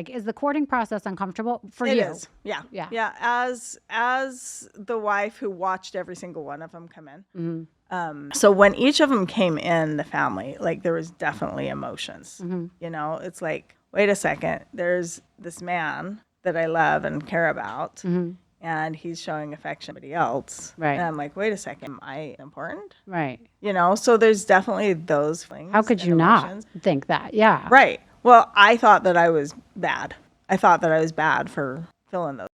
Like, is the courting process uncomfortable for you? It is. Yeah. Yeah. As the wife who watched every single one of them come in. So when each of them came in the family, like there was definitely emotions. You know, it's like, wait a second, there's this man that I love and care about, and he's showing affection to somebody else. Right. And I'm like, wait a second, am I important? Right. You know, so there's definitely those things. How could you not think that? Yeah. Right. Well, I thought that I was bad. I thought that I was bad for feeling those.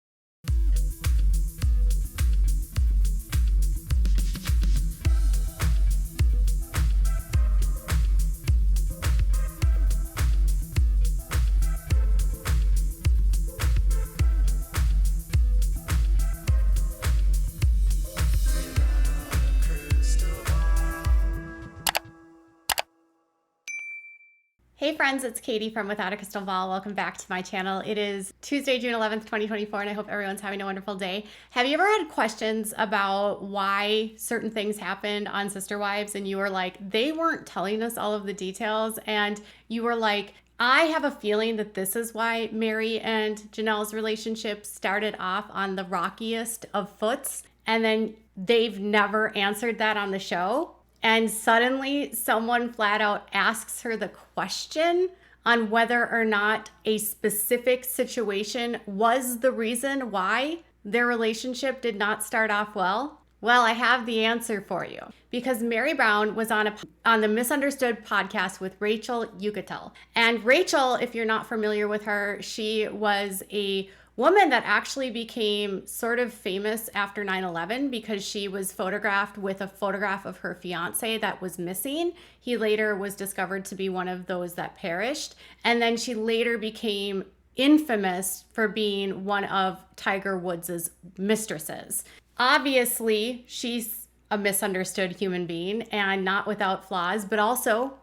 Hey friends, it's Katie from Without a Crystal Ball. Welcome back to my channel. It is Tuesday, June 11th, 2024, and I hope everyone's having a wonderful day. Have you ever had questions about why certain things happened on Sister Wives and you were like, they weren't telling us all of the details, and you were like, I have a feeling that this is why Meri and Janelle's relationship started off on the rockiest of foots, and then they've never answered that on the show? And suddenly someone flat out asks her the question on whether or not a specific situation was the reason why their relationship did not start off well. Well, I have the answer for you, because Meri Brown was on the Misunderstood podcast with Rachel Yucatel. And Rachel, if you're not familiar with her, she was a woman that actually became sort of famous after 9/11 because she was photographed with a photograph of her fiance that was missing. He later was discovered to be one of those that perished. And then she later became infamous for being one of Tiger Woods' mistresses. Obviously, she's a misunderstood human being and not without flaws, but also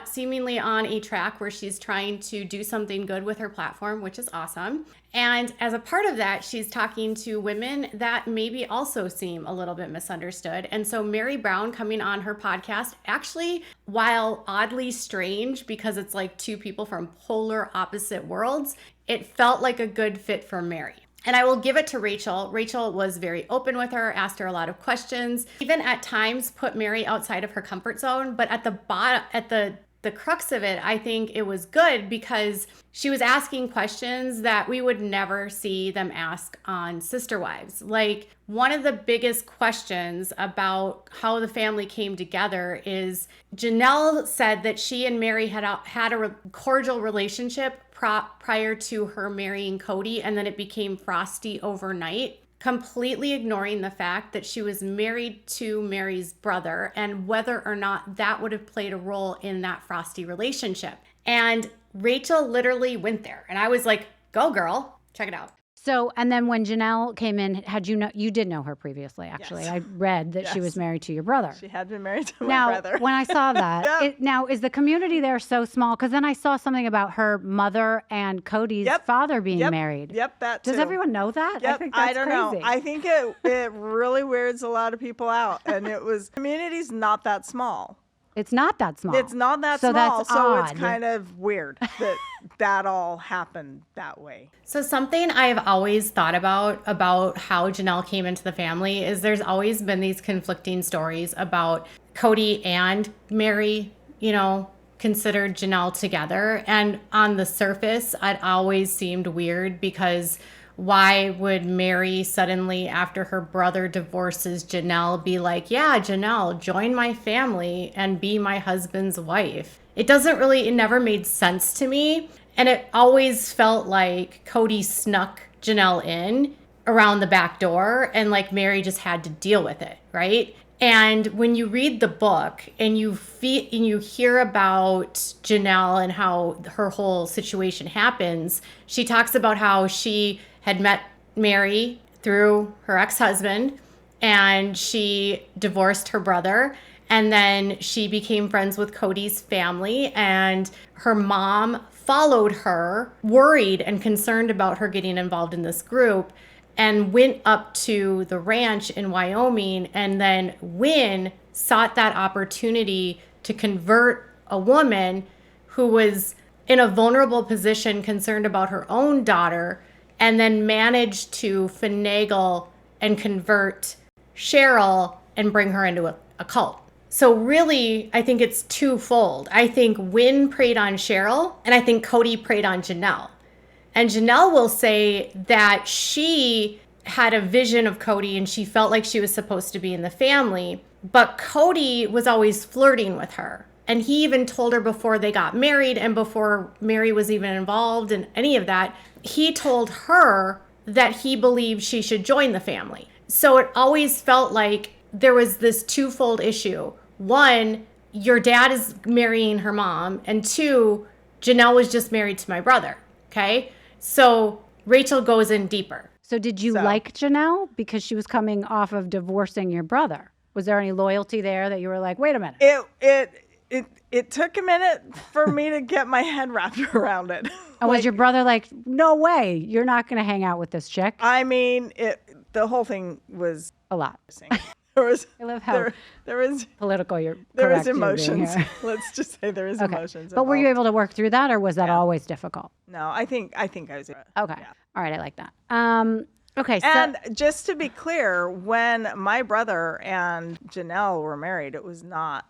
seemingly on a track where she's trying to do something good with her platform, which is awesome. And as a part of that, she's talking to women that maybe also seem a little bit misunderstood. And so Meri Brown coming on her podcast, actually, while oddly strange because it's like two people from polar opposite worlds, it felt like a good fit for Meri. And I will give it to Rachel. Rachel was very open with her, asked her a lot of questions, even at times put Meri outside of her comfort zone. But at the bottom, at the crux of it, I think it was good because she was asking questions that we would never see them ask on Sister Wives. Like, one of the biggest questions about how the family came together is Janelle said that she and Meri had a cordial relationship prior to her marrying Kody, and then it became frosty overnight, completely ignoring the fact that she was married to Meri's brother and whether or not that would have played a role in that frosty relationship. And Rachel literally went there, and I was like, go girl, check it out. So, and then when Janelle came in, you did know her previously, actually. Yes. I read that she was married to your brother. She had been married to my brother. When I saw that, now is the community there so small? Because then I saw something about her mother and Kody's father being married. Yep, that too. Does everyone know that? Yep, I think that's don't crazy. know. I think it really weirds a lot of people out. And community's not that small. It's not that small. It's not that so small. That's so odd. It's kind of weird that all happened that way. So something I've always thought about how Janelle came into the family is there's always been these conflicting stories about Kody and Meri, considered Janelle together. And on the surface, it always seemed weird because why would Meri suddenly, after her brother divorces Janelle, be like, yeah, Janelle, join my family and be my husband's wife? It never made sense to me. And it always felt like Kody snuck Janelle in around the back door and like Meri just had to deal with it, right? And when you read the book and you hear about Janelle and how her whole situation happens, she talks about how she had met Meri through her ex-husband and she divorced her brother. And then she became friends with Kody's family, and her mom followed her, worried and concerned about her getting involved in this group, and went up to the ranch in Wyoming, and then sought that opportunity to convert a woman who was in a vulnerable position, concerned about her own daughter, and then managed to finagle and convert Cheryl and bring her into a cult. So really, I think it's twofold. I think Wynn preyed on Cheryl, and I think Kody preyed on Janelle. And Janelle will say that she had a vision of Kody and she felt like she was supposed to be in the family, but Kody was always flirting with her. And he even told her before they got married and before Meri was even involved in any of that, he told her that he believed she should join the family. So it always felt like there was this twofold issue. One, your dad is marrying her mom, and two, Janelle was just married to my brother, okay? So Rachel goes in deeper. So did you like Janelle because she was coming off of divorcing your brother? Was there any loyalty there that you were like, wait a minute? It took a minute for me to get my head wrapped around it. And was your brother like, no way, you're not going to hang out with this chick? I mean, the whole thing was a lot. There was, I love how there was political you're there correct was emotions. Here. Let's just say there is Okay. emotions. But were you involved. able to work through that, or was that always difficult? No, I think I was. Okay. Yeah. All right. I like that. Okay. So, And just to be clear, when my brother and Janelle were married, it was not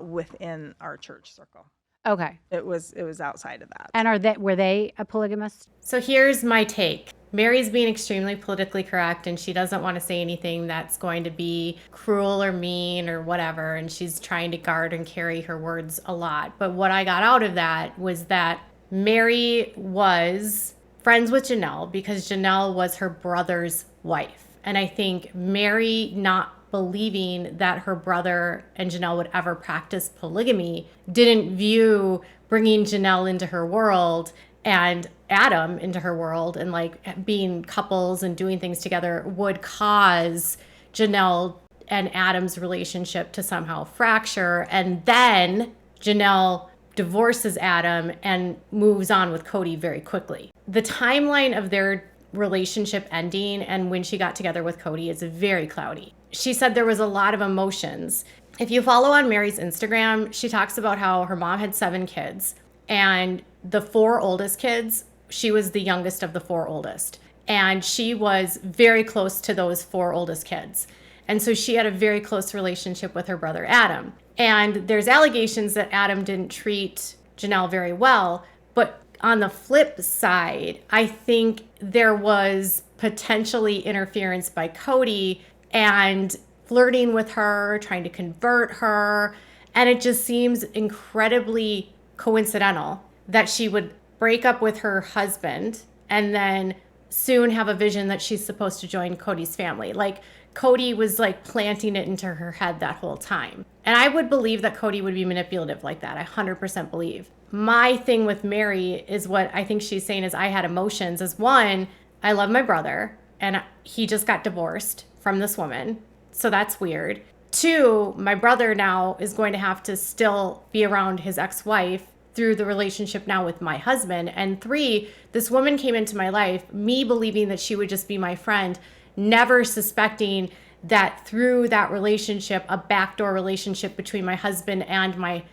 within our church circle. okay. It was outside of that. And were they a polygamist? So here's my take. Meri's being extremely politically correct, and she doesn't want to say anything that's going to be cruel or mean or whatever, and she's trying to guard and carry her words a lot. But what I got out of that was that Meri was friends with Janelle because Janelle was her brother's wife. And I think Meri not believing that her brother and Janelle would ever practice polygamy didn't view bringing Janelle into her world and Adam into her world and like being couples and doing things together would cause Janelle and Adam's relationship to somehow fracture. And then Janelle divorces Adam and moves on with Kody very quickly. The timeline of their relationship ending and when she got together with Kody is very cloudy. She said there was a lot of emotions. If you follow on Meri's Instagram, she talks about how her mom had 7 kids, and the 4 oldest kids, she was the youngest of the 4 oldest. And she was very close to those 4 oldest kids. And so she had a very close relationship with her brother Adam. And there's allegations that Adam didn't treat Janelle very well. But on the flip side, I think there was potentially interference by Kody and flirting with her, trying to convert her. And it just seems incredibly coincidental that she would break up with her husband and then soon have a vision that she's supposed to join Kody's family. Like Kody was like planting it into her head that whole time. And I would believe that Kody would be manipulative like that. I 100% believe. My thing with Meri is what I think she's saying is I had emotions. Is one, I love my brother and he just got divorced from this woman. So that's weird. 2, my brother now is going to have to still be around his ex-wife through the relationship now with my husband. And 3, this woman came into my life, me believing that she would just be my friend, never suspecting that through that relationship, a backdoor relationship between my husband and my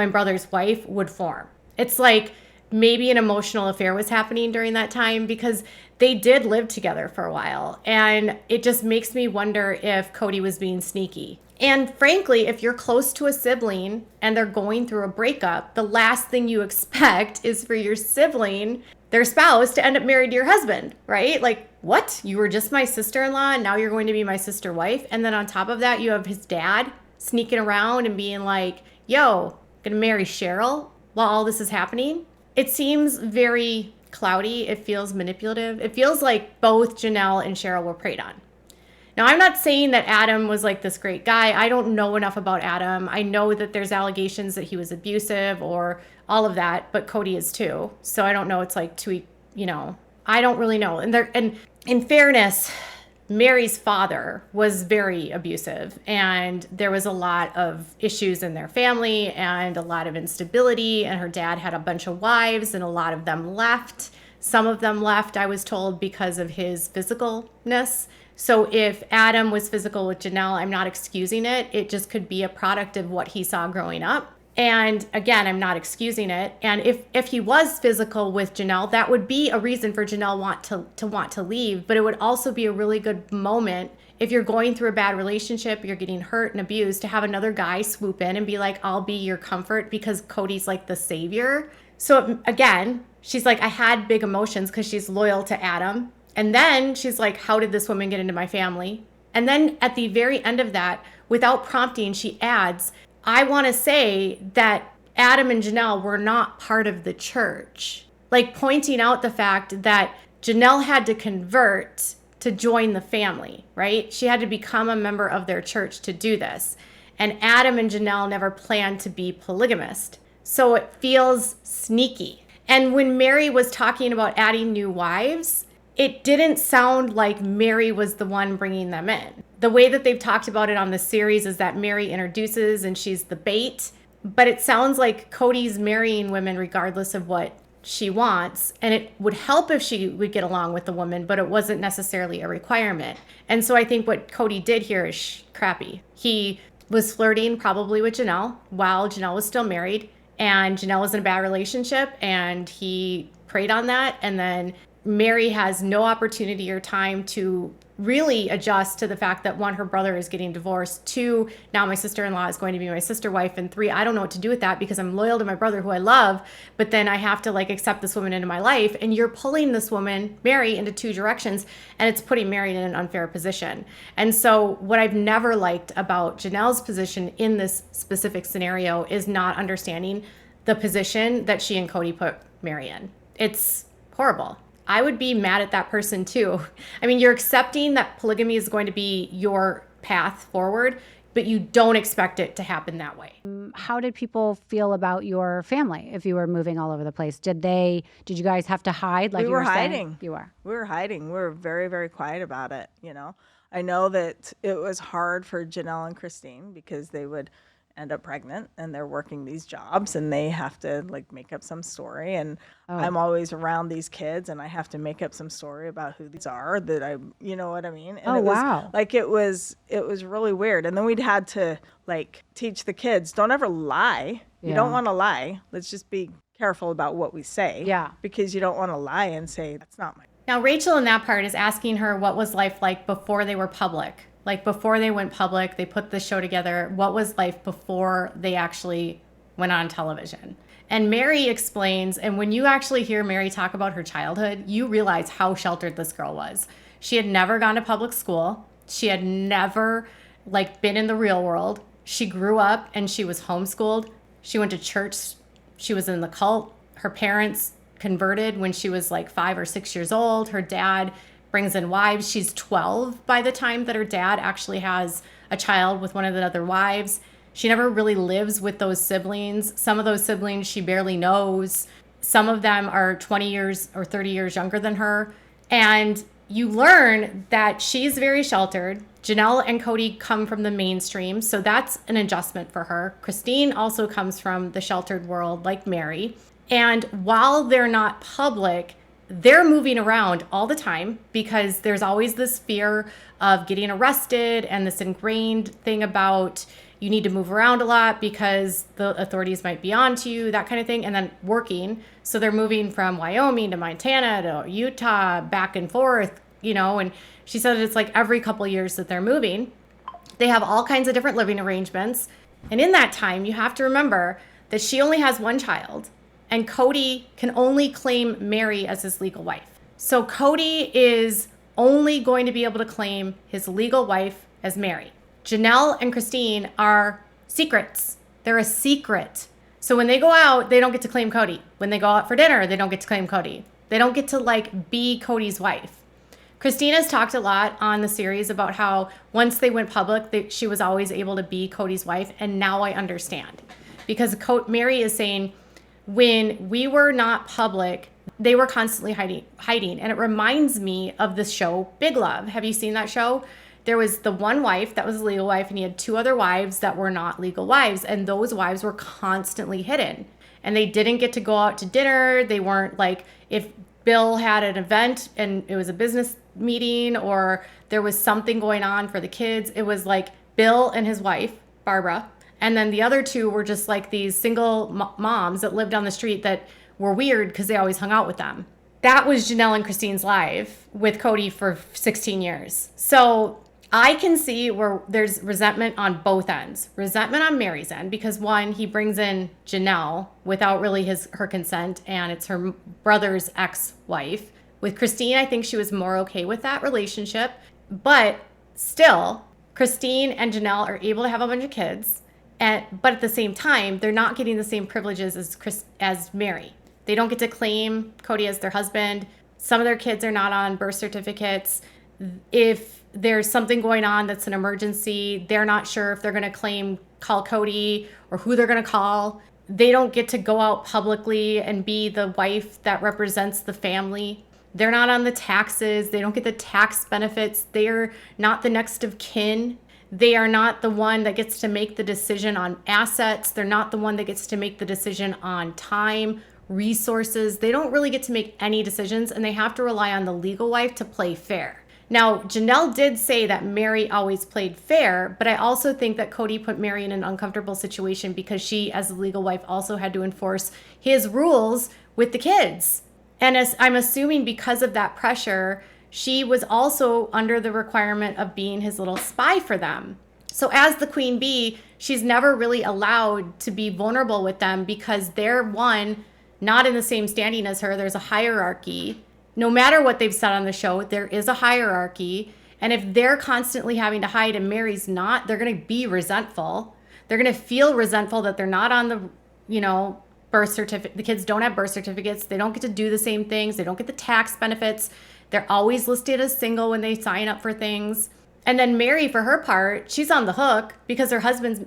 brother's wife would form. It's like maybe an emotional affair was happening during that time because they did live together for a while. And it just makes me wonder if Kody was being sneaky. And frankly, if you're close to a sibling and they're going through a breakup, the last thing you expect is for your sibling, their spouse, to end up married to your husband, right? Like, what? You were just my sister-in-law and now you're going to be my sister wife. And then on top of that, you have his dad sneaking around and being like, yo, gonna marry Cheryl while all this is happening. It seems very cloudy. It feels manipulative. It feels like both Janelle and Cheryl were preyed on. Now, I'm not saying that Adam was like this great guy. I don't know enough about Adam. I know that there's allegations that he was abusive or all of that, but Kody is too. So I don't know. It's like I don't really know. And in fairness, Meri's father was very abusive and there was a lot of issues in their family and a lot of instability, and her dad had a bunch of wives and a lot of them left. Some of them left, I was told, because of his physicalness. So if Adam was physical with Janelle, I'm not excusing it. It just could be a product of what he saw growing up. And again, I'm not excusing it. And if he was physical with Janelle, that would be a reason for Janelle want to leave. But it would also be a really good moment if you're going through a bad relationship, you're getting hurt and abused, to have another guy swoop in and be like, I'll be your comfort, because Kody's like the savior. So again, she's like, I had big emotions because she's loyal to Adam. And then she's like, how did this woman get into my family? And then at the very end of that, without prompting, she adds, I want to say that Adam and Janelle were not part of the church. Like pointing out the fact that Janelle had to convert to join the family, right? She had to become a member of their church to do this. And Adam and Janelle never planned to be polygamist. So it feels sneaky. And when Meri was talking about adding new wives, it didn't sound like Meri was the one bringing them in. The way that they've talked about it on the series is that Meri introduces and she's the bait. But it sounds like Kody's marrying women regardless of what she wants. And it would help if she would get along with the woman, but it wasn't necessarily a requirement. And so I think what Kody did here is crappy. He was flirting probably with Janelle while Janelle was still married. And Janelle was in a bad relationship, and he preyed on that. And then Meri has no opportunity or time to really adjust to the fact that, one, her brother is getting divorced, two, now my sister-in-law is going to be my sister wife, and three, I don't know what to do with that because I'm loyal to my brother who I love, but then I have to like accept this woman into my life. And you're pulling this woman, Meri, into two directions, and it's putting Meri in an unfair position. And so what I've never liked about Janelle's position in this specific scenario is not understanding the position that she and Kody put Meri in. It's horrible. I would be mad at that person too. I mean, you're accepting that polygamy is going to be your path forward, but you don't expect it to happen that way. How did people feel about your family if you were moving all over the place? Did you guys have to hide? Like we you were saying? hiding. You were. We were hiding. We were very, very quiet about it. You know, I know that it was hard for Janelle and Christine because they would end up pregnant and they're working these jobs and they have to like make up some story, and I'm always around these kids and I have to make up some story about who these are that I, you know what I mean? And it was, like it was really weird. And then we'd had to like teach the kids, don't ever lie. You don't want to lie. Let's just be careful about what we say. Yeah. Because you don't want to lie and say that's not my. Now Rachel in that part is asking her what was life like before they were public. Like before they went public, they put the show together. What was life before they actually went on television? And Meri explains, and when you actually hear Meri talk about her childhood, you realize how sheltered this girl was. She had never gone to public school. She had never like been in the real world. She grew up and she was homeschooled. She went to church. She was in the cult. Her parents converted when she was like 5 or 6 years old. Her dad brings in wives. She's 12 by the time that her dad actually has a child with one of the other wives. She never really lives with those siblings. Some of those siblings she barely knows. Some of them are 20 years or 30 years younger than her. And you learn that she's very sheltered. Janelle and Kody come from the mainstream, so that's an adjustment for her. Christine also comes from the sheltered world like Meri. And while they're not public, they're moving around all the time because there's always this fear of getting arrested and this ingrained thing about you need to move around a lot because the authorities might be onto you, that kind of thing, and then working. So they're moving from Wyoming to Montana to Utah, back and forth, you know, and she said it's like every couple of years that they're moving. They have all kinds of different living arrangements. And in that time, you have to remember that she only has one child. And Kody can only claim Meri as his legal wife. So Kody is only going to be able to claim his legal wife as Meri. Janelle and Christine are secrets. They're a secret. So when they go out, they don't get to claim Kody. When they go out for dinner, they don't get to claim Kody. They don't get to like be Kody's wife. Christina's talked a lot on the series about how once they went public, she was always able to be Kody's wife. And now I understand. Because Meri is saying, when we were not public, they were constantly hiding. And it reminds me of the show Big Love. Have you seen that show? There was the one wife that was a legal wife, and he had two other wives that were not legal wives. And those wives were constantly hidden. And they didn't get to go out to dinner. They weren't like, if Bill had an event and it was a business meeting or there was something going on for the kids, it was like Bill and his wife, Barbara, And then the other two were just like these single moms that lived on the street that were weird because they always hung out with them. That was Janelle and Christine's life with Kody for 16 years. So I can see where there's resentment on both ends. Resentment on Meri's end because, one, he brings in Janelle without really her consent, and it's her brother's ex-wife. With Christine, I think she was more okay with that relationship. But still, Christine and Janelle are able to have a bunch of kids, but at the same time, they're not getting the same privileges as Meri. They don't get to claim Kody as their husband. Some of their kids are not on birth certificates. If there's something going on that's an emergency, they're not sure if they're going to call Kody or who they're going to call. They don't get to go out publicly and be the wife that represents the family. They're not on the taxes. They don't get the tax benefits. They're not the next of kin. They are not the one that gets to make the decision on assets. They're not the one that gets to make the decision on time, resources. They don't really get to make any decisions, and they have to rely on the legal wife to play fair. Now, Janelle did say that Meri always played fair, but I also think that Kody put Meri in an uncomfortable situation because she, as the legal wife, also had to enforce his rules with the kids. And as I'm assuming because of that pressure, she was also under the requirement of being his little spy for them. So as the queen bee, she's never really allowed to be vulnerable with them because they're, one, not in the same standing as her. There's a hierarchy. No matter what they've said on the show, there is a hierarchy. And if they're constantly having to hide and Meri's not, they're going to be resentful. They're going to feel resentful that they're not on the, birth certificate. The kids don't have birth certificates. They don't get to do the same things. They don't get the tax benefits. They're always listed as single when they sign up for things. And then Meri, for her part, she's on the hook because her husband's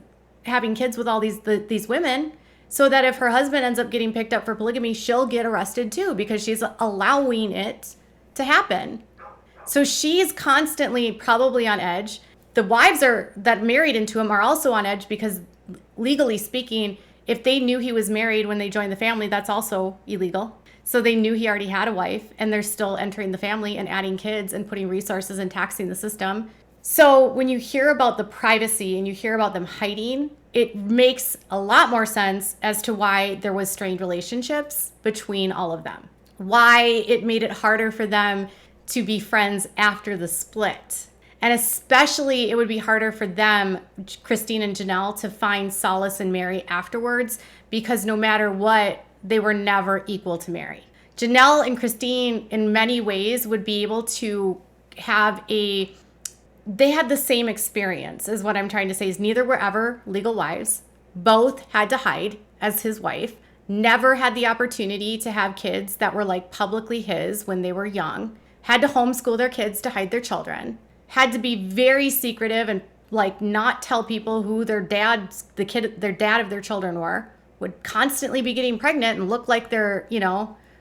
having kids with all these women, so that if her husband ends up getting picked up for polygamy, she'll get arrested too because she's allowing it to happen. So she's constantly probably on edge. The wives that married into him are also on edge because, legally speaking, if they knew he was married when they joined the family, that's also illegal. So they knew he already had a wife, and they're still entering the family and adding kids and putting resources and taxing the system. So when you hear about the privacy and you hear about them hiding, it makes a lot more sense as to why there was strained relationships between all of them. Why it made it harder for them to be friends after the split. And especially it would be harder for them, Christine and Janelle, to find solace in Meri afterwards because no matter what, they were never equal to Meri. Janelle and Christine in many ways would be able to have they had the same experience is what I'm trying to say is neither were ever legal wives. Both had to hide as his wife, never had the opportunity to have kids that were like publicly his when they were young, had to homeschool their kids to hide their children, had to be very secretive and like not tell people who their dad of their children were, would constantly be getting pregnant and look like they're,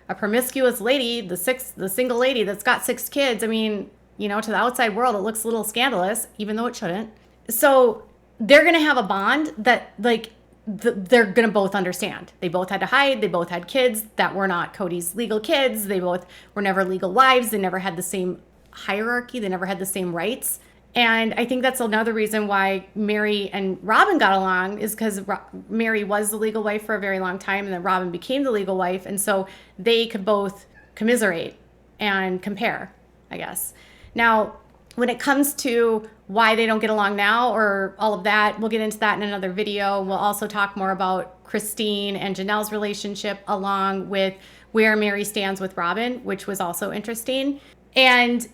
a promiscuous lady, the single lady that's got 6 kids. I mean, to the outside world, it looks a little scandalous, even though it shouldn't. So they're going to have a bond that they're going to both understand. They both had to hide. They both had kids that were not Kody's legal kids. They both were never legal wives. They never had the same hierarchy. They never had the same rights. And I think that's another reason why Meri and Robin got along is because Meri was the legal wife for a very long time, and then Robin became the legal wife. And so they could both commiserate and compare, I guess. Now, when it comes to why they don't get along now or all of that, we'll get into that in another video. We'll also talk more about Christine and Janelle's relationship along with where Meri stands with Robin, which was also interesting. And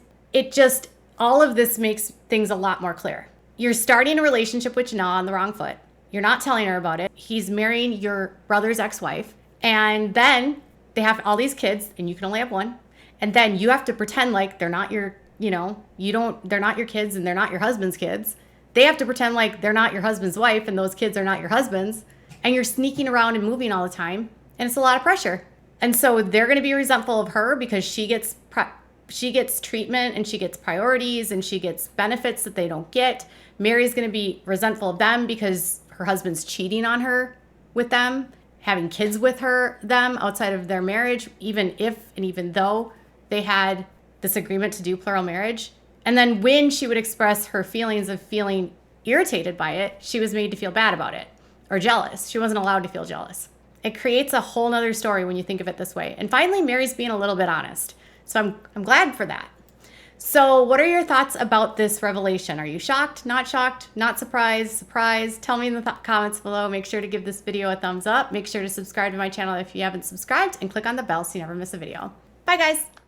all of this makes things a lot more clear. You're starting a relationship with Janelle on the wrong foot. You're not telling her about it. He's marrying your brother's ex-wife. And then they have all these kids and you can only have one. And then you have to pretend like they're not your they're not your kids and they're not your husband's kids. They have to pretend like they're not your husband's wife and those kids are not your husband's. And you're sneaking around and moving all the time. And it's a lot of pressure. And so they're going to be resentful of her because she gets treatment and she gets priorities and she gets benefits that they don't get. Meri's going to be resentful of them because her husband's cheating on her with them, having kids with them outside of their marriage, even if and even though they had this agreement to do plural marriage. And then when she would express her feelings of feeling irritated by it, she was made to feel bad about it or jealous. She wasn't allowed to feel jealous. It creates a whole nother story when you think of it this way. And finally, Meri's being a little bit honest. So I'm glad for that. So what are your thoughts about this revelation? Are you shocked, not surprised, surprised? Tell me in the comments below. Make sure to give this video a thumbs up. Make sure to subscribe to my channel if you haven't subscribed and click on the bell so you never miss a video. Bye guys.